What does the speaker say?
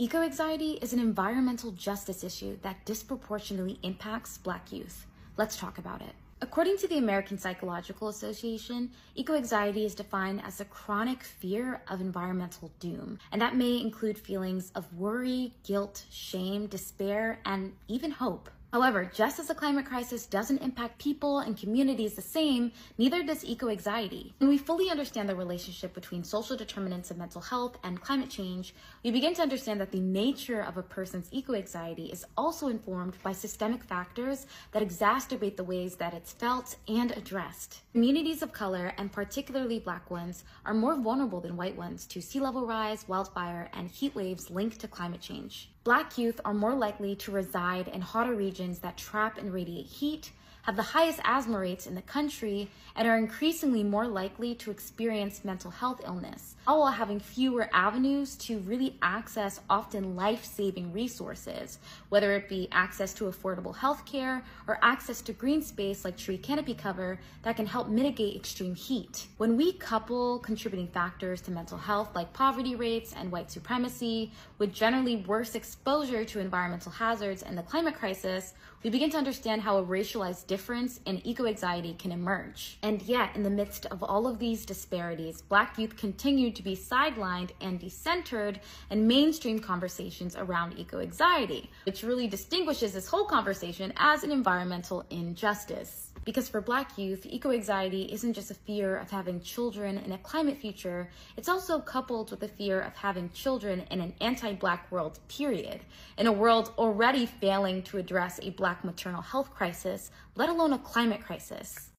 Eco-anxiety is an environmental justice issue that disproportionately impacts Black youth. Let's talk about it. According to the American Psychological Association, eco-anxiety is defined as a chronic fear of environmental doom, and that may include feelings of worry, guilt, shame, despair, and even hope. However, just as the climate crisis doesn't impact people and communities the same, neither does eco-anxiety. When we fully understand the relationship between social determinants of mental health and climate change, we begin to understand that the nature of a person's eco-anxiety is also informed by systemic factors that exacerbate the ways that it's felt and addressed. Communities of color, and particularly Black ones, are more vulnerable than white ones to sea level rise, wildfire, and heat waves linked to climate change. Black youth are more likely to reside in hotter regions that trap and radiate heat, have the highest asthma rates in the country, and are increasingly more likely to experience mental health illness, all while having fewer avenues to really access often life-saving resources, whether it be access to affordable healthcare or access to green space like tree canopy cover that can help mitigate extreme heat. When we couple contributing factors to mental health like poverty rates and white supremacy with generally worse exposure to environmental hazards and the climate crisis, we begin to understand how a racialized difference in eco-anxiety can emerge. And yet, in the midst of all of these disparities, Black youth continue to be sidelined and decentered in mainstream conversations around eco-anxiety, which really distinguishes this whole conversation as an environmental injustice. Because for Black youth, eco-anxiety isn't just a fear of having children in a climate future, it's also coupled with a fear of having children in an anti-Black world, period. In a world already failing to address a Black maternal health crisis, let alone a climate crisis.